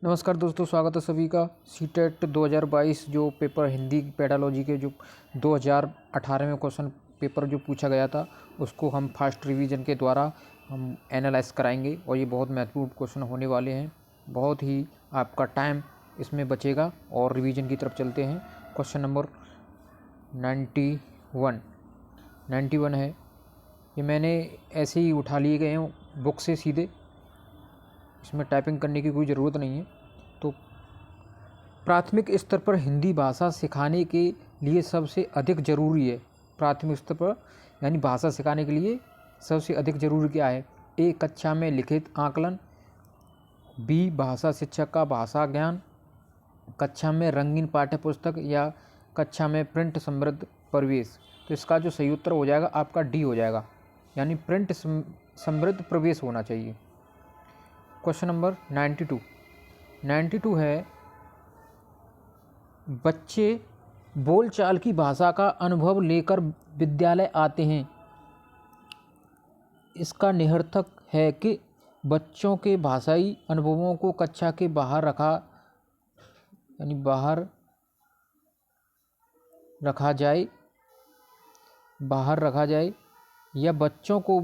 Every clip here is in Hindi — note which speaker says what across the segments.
Speaker 1: नमस्कार दोस्तों, स्वागत है सभी का। सीटेट 2022 जो पेपर हिंदी पेडालॉजी के जो 2018 में क्वेश्चन पेपर जो पूछा गया था उसको हम फास्ट रिवीजन के द्वारा हम एनालाइज कराएंगे और ये बहुत महत्वपूर्ण क्वेश्चन होने वाले हैं। बहुत ही आपका टाइम इसमें बचेगा और रिवीजन की तरफ चलते हैं। क्वेश्चन नंबर 91 है। ये मैंने ऐसे ही उठा लिए गए हैं बुक से सीधे, इसमें टाइपिंग करने की कोई ज़रूरत नहीं है। तो प्राथमिक स्तर पर हिंदी भाषा सिखाने के लिए सबसे अधिक ज़रूरी है। प्राथमिक स्तर पर यानी भाषा सिखाने के लिए सबसे अधिक ज़रूरी क्या है? ए, कक्षा में लिखित आकलन। बी, भाषा शिक्षक का भाषा ज्ञान। कक्षा में रंगीन पाठ्यपुस्तक या कक्षा में प्रिंट समृद्ध परिवेश। तो इसका जो सही उत्तर हो जाएगा आपका डी हो जाएगा, यानी प्रिंट समृद्ध प्रवेश होना चाहिए। क्वेश्चन नंबर 92 है, बच्चे बोलचाल की भाषा का अनुभव लेकर विद्यालय आते हैं। इसका निरर्थक है कि बच्चों के भाषाई अनुभवों को कक्षा के बाहर रखा जाए या बच्चों को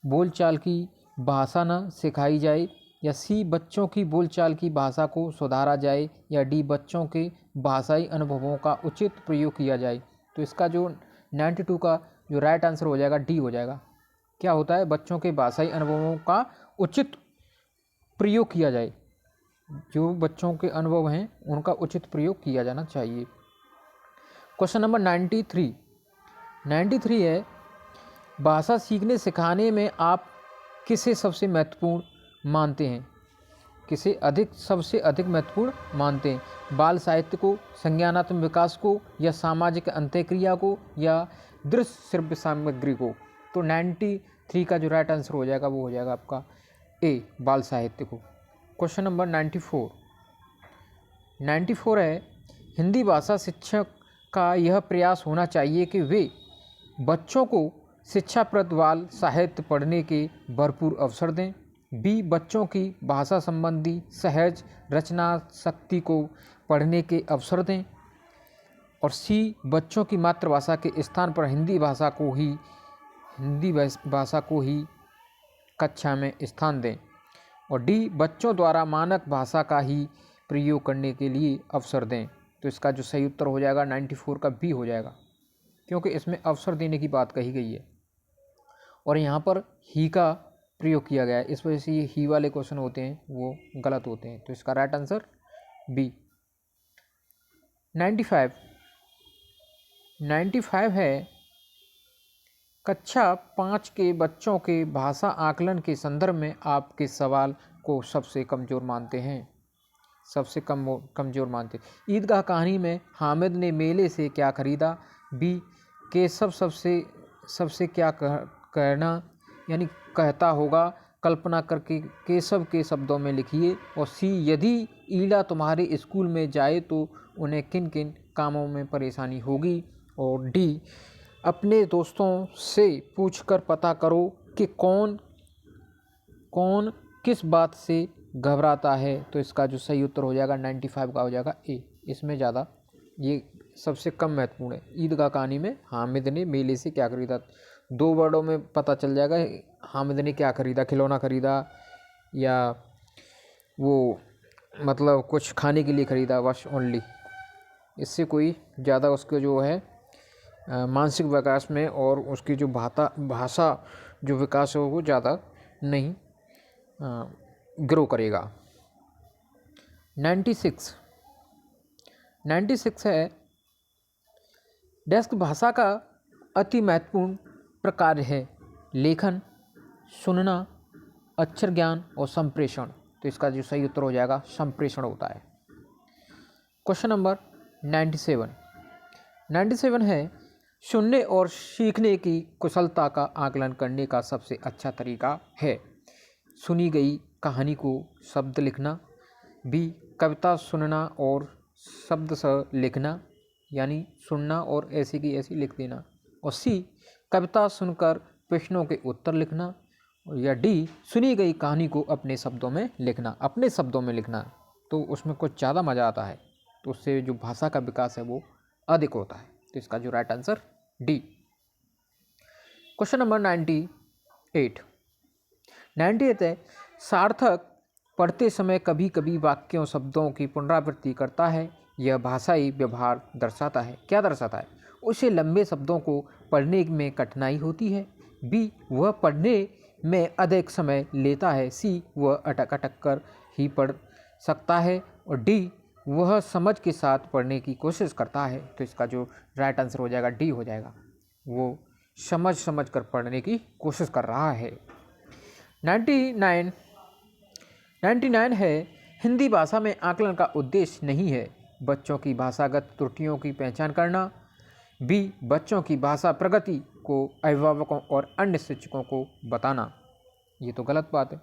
Speaker 1: बोलचाल की भाषा न सिखाई जाए, या सी, बच्चों की बोलचाल की भाषा को सुधारा जाए, या डी, बच्चों के भाषाई अनुभवों का उचित प्रयोग किया जाए। तो इसका जो 92 का जो राइट आंसर हो जाएगा डी हो जाएगा। क्या होता है? बच्चों के भाषाई अनुभवों का उचित प्रयोग किया जाए। जो बच्चों के अनुभव हैं उनका उचित प्रयोग किया जाना चाहिए। क्वेश्चन नंबर 93 है, भाषा सीखने सिखाने में आप किसे सबसे महत्वपूर्ण मानते हैं? सबसे अधिक महत्वपूर्ण मानते हैं? बाल साहित्य को, संज्ञानात्मक विकास को, या सामाजिक अंतःक्रिया को, या दृश्य श्रव्य सामग्री को? तो 93 का जो राइट आंसर हो जाएगा वो हो जाएगा आपका ए, बाल साहित्य को। क्वेश्चन नंबर 94 है, हिंदी भाषा शिक्षक का यह प्रयास होना चाहिए कि वे बच्चों को शिक्षाप्रद बाल साहित्य पढ़ने के भरपूर अवसर दें। बी, बच्चों की भाषा संबंधी सहज रचना शक्ति को पढ़ने के अवसर दें। और सी, बच्चों की मातृभाषा के स्थान पर हिंदी भाषा को ही कक्षा में स्थान दें। और डी, बच्चों द्वारा मानक भाषा का ही प्रयोग करने के लिए अवसर दें। तो इसका जो सही उत्तर हो जाएगा 94 का बी हो जाएगा, क्योंकि इसमें अवसर देने की बात कही गई है और यहाँ पर ही का प्रयोग किया गया है। इस वजह से ये ही वाले क्वेश्चन होते हैं वो गलत होते हैं। तो इसका राइट आंसर बी। 95 है, कक्षा 5 के बच्चों के भाषा आकलन के संदर्भ में आप किस सवाल को सबसे कमज़ोर मानते हैं? कमज़ोर मानते हैं। ईदगाह कहानी में हामिद ने मेले से क्या खरीदा? बी, केशव सबसे क्या कहना यानी कहता होगा, कल्पना करके केशव के शब्दों में लिखिए। और सी, यदि ईला तुम्हारे स्कूल में जाए तो उन्हें किन किन कामों में परेशानी होगी। और डी, अपने दोस्तों से पूछकर पता करो कि कौन किस बात से घबराता है। तो इसका जो सही उत्तर हो जाएगा 95 का हो जाएगा ए। इसमें ज़्यादा ये सबसे कम महत्वपूर्ण है। ईदगाह कहानी में हामिद ने मेले से क्या खरीदा, 2 वर्डों में पता चल जाएगा हामिद ने क्या खरीदा, खिलौना खरीदा या वो मतलब कुछ खाने के लिए खरीदा, बस ओनली। इससे कोई ज़्यादा उसके जो है मानसिक विकास में और उसकी जो भाषा जो विकास है वो ज़्यादा नहीं ग्रो करेगा। 96 है, डेस्क भाषा का अति महत्वपूर्ण प्रकार है लेखन, सुनना, अक्षर ज्ञान और संप्रेषण। तो इसका जो सही उत्तर हो जाएगा संप्रेषण होता है। क्वेश्चन नंबर 97 है, सुनने और सीखने की कुशलता का आकलन करने का सबसे अच्छा तरीका है? सुनी गई कहानी को शब्द लिखना। बी, कविता सुनना और शब्द से लिखना, यानी सुनना और ऐसी की ऐसी लिख देना। और सी, कविता सुनकर प्रश्नों के उत्तर लिखना। या डी, सुनी गई कहानी को अपने शब्दों में लिखना। तो उसमें कुछ ज़्यादा मज़ा आता है, तो उससे जो भाषा का विकास है वो अधिक होता है। तो इसका जो right answer D. Question number 98 है, सार्थक पढ़ते समय कभी कभी वाक्यों शब्दों की पुनरावृत्ति करता है। यह भाषाई व्यवहार दर्शाता है। क्या दर्शाता है? उसे लंबे शब्दों को पढ़ने में कठिनाई होती है। बी, वह पढ़ने में अधिक समय लेता है। सी, वह अटक अटक कर ही पढ़ सकता है। और डी, वह समझ के साथ पढ़ने की कोशिश करता है। तो इसका जो राइट आंसर हो जाएगा डी हो जाएगा। वो समझ कर पढ़ने की कोशिश कर रहा है। 99 है, हिंदी भाषा में आकलन का उद्देश्य नहीं है बच्चों की भाषागत त्रुटियों की पहचान करना। बी, बच्चों की भाषा प्रगति को अभिभावकों और अन्य शिक्षकों को बताना। ये तो गलत बात है।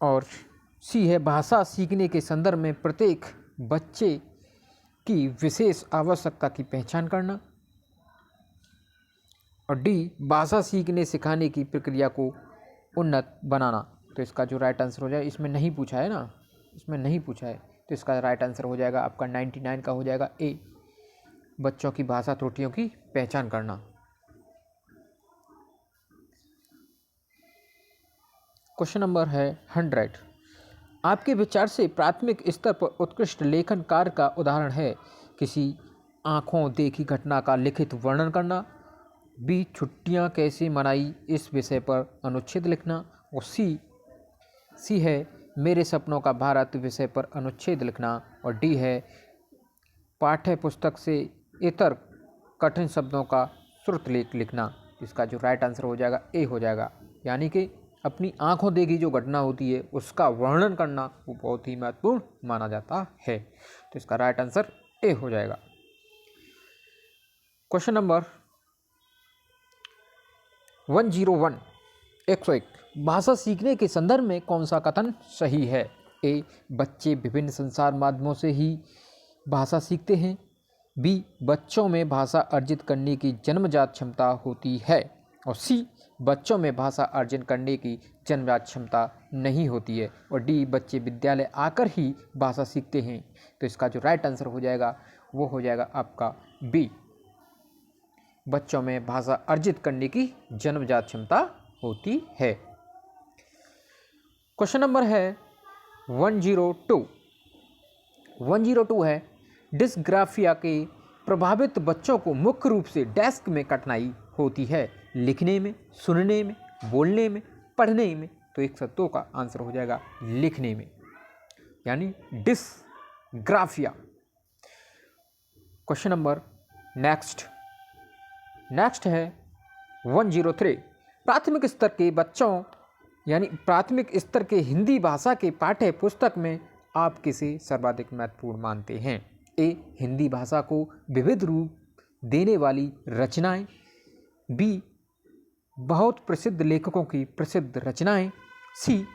Speaker 1: और सी है, भाषा सीखने के संदर्भ में प्रत्येक बच्चे की विशेष आवश्यकता की पहचान करना। और डी, भाषा सीखने सिखाने की प्रक्रिया को उन्नत बनाना। तो इसका जो राइट आंसर हो जाए, इसमें नहीं पूछा है ना, इसमें नहीं पूछा है, तो इसका राइट आंसर हो जाएगा आपका 99 का हो जाएगा ए, बच्चों की भाषा त्रुटियों की पहचान करना। क्वेश्चन नंबर है 100, आपके विचार से प्राथमिक स्तर पर उत्कृष्ट लेखन कार्य का उदाहरण है। किसी आँखों देखी घटना का लिखित वर्णन करना। बी, छुट्टियाँ कैसे मनाई इस विषय पर अनुच्छेद लिखना। और सी है, मेरे सपनों का भारत विषय पर अनुच्छेद लिखना। और डी है, पाठ्य पुस्तक से इतर कठिन शब्दों का श्रुतलेख लिखना। इसका जो राइट आंसर हो जाएगा ए हो जाएगा, यानी कि अपनी आंखों देखी जो घटना होती है उसका वर्णन करना वो बहुत ही महत्वपूर्ण माना जाता है। तो इसका राइट आंसर ए हो जाएगा। क्वेश्चन नंबर 101 भाषा सीखने के संदर्भ में कौन सा कथन सही है? ए, बच्चे विभिन्न संचार माध्यमों से ही भाषा सीखते हैं। बी, बच्चों में भाषा अर्जित करने की जन्मजात क्षमता होती है। और सी, बच्चों में भाषा अर्जन करने की जन्मजात क्षमता नहीं होती है। और डी, बच्चे विद्यालय आकर ही भाषा सीखते हैं। तो इसका जो राइट आंसर हो जाएगा वो हो जाएगा आपका बी, बच्चों में भाषा अर्जित करने की जन्मजात क्षमता होती है। क्वेश्चन नंबर है 102 है, डिस्ग्राफिया के प्रभावित बच्चों को मुख्य रूप से डेस्क में कठिनाई होती है, लिखने में, सुनने में, बोलने में, पढ़ने में। तो 102 का आंसर हो जाएगा लिखने में, यानी डिस्ग्राफिया। क्वेश्चन नंबर नेक्स्ट है 103, प्राथमिक स्तर के बच्चों यानी प्राथमिक स्तर के हिंदी भाषा के पाठ्य पुस्तक में आप किसे सर्वाधिक महत्वपूर्ण मानते हैं? ए, हिंदी भाषा को विविध रूप देने वाली रचनाएं। बी, बहुत प्रसिद्ध लेखकों की प्रसिद्ध रचनाएं। सी,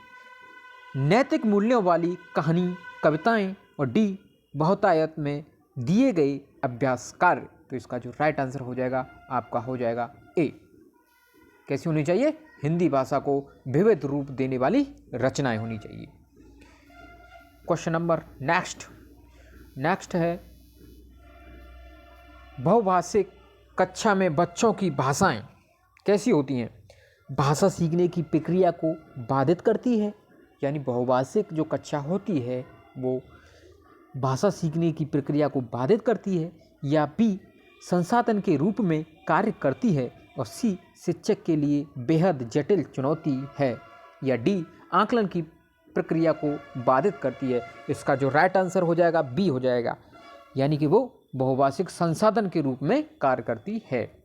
Speaker 1: नैतिक मूल्यों वाली कहानी कविताएं। और डी, बहुतायत में दिए गए अभ्यास कार्य। तो इसका जो राइट आंसर हो जाएगा आपका हो जाएगा ए, कैसी होनी चाहिए? हिंदी भाषा को विविध रूप देने वाली रचनाएं होनी चाहिए। क्वेश्चन नंबर नेक्स्ट है, बहुभाषिक कक्षा में बच्चों की भाषाएं कैसी होती हैं? भाषा सीखने की प्रक्रिया को बाधित करती है, यानी बहुभाषिक जो कक्षा होती है वो भाषा सीखने की प्रक्रिया को बाधित करती है। या बी, संसाधन के रूप में कार्य करती है। और सी, शिक्षक के लिए बेहद जटिल चुनौती है। या डी, आकलन की प्रक्रिया को बाधित करती है। इसका जो राइट आंसर हो जाएगा बी हो जाएगा, यानी कि वो बहुभाषिक संसाधन के रूप में कार्य करती है।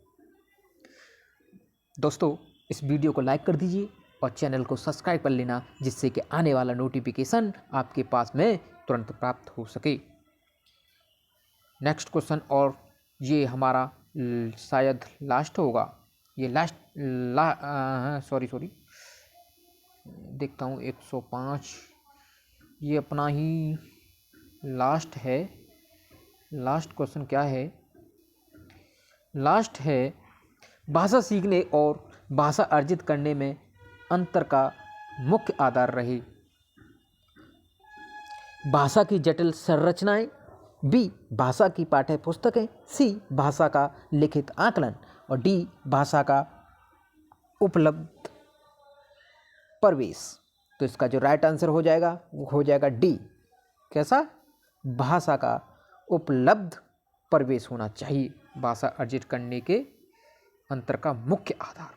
Speaker 1: दोस्तों, इस वीडियो को लाइक कर दीजिए और चैनल को सब्सक्राइब कर लेना, जिससे कि आने वाला नोटिफिकेशन आपके पास में तुरंत प्राप्त हो सके। नेक्स्ट क्वेश्चन, और ये हमारा शायद लास्ट होगा, ये सॉरी देखता हूँ 105, ये अपना ही लास्ट है। लास्ट क्वेश्चन क्या है? लास्ट है, भाषा सीखने और भाषा अर्जित करने में अंतर का मुख्य आधार रहे। भाषा की जटिल संरचनाएं, बी भाषा की पाठ्य पुस्तकें, सी भाषा का लिखित आकलन और डी भाषा का उपलब्ध प्रवेश। तो इसका जो राइट आंसर हो जाएगा वो हो जाएगा डी। कैसा? भाषा का उपलब्ध प्रवेश होना चाहिए भाषा अर्जित करने के अंतर का मुख्य आधार।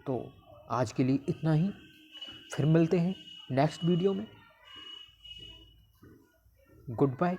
Speaker 1: तो आज के लिए इतना ही, फिर मिलते हैं नेक्स्ट वीडियो में। Good bye.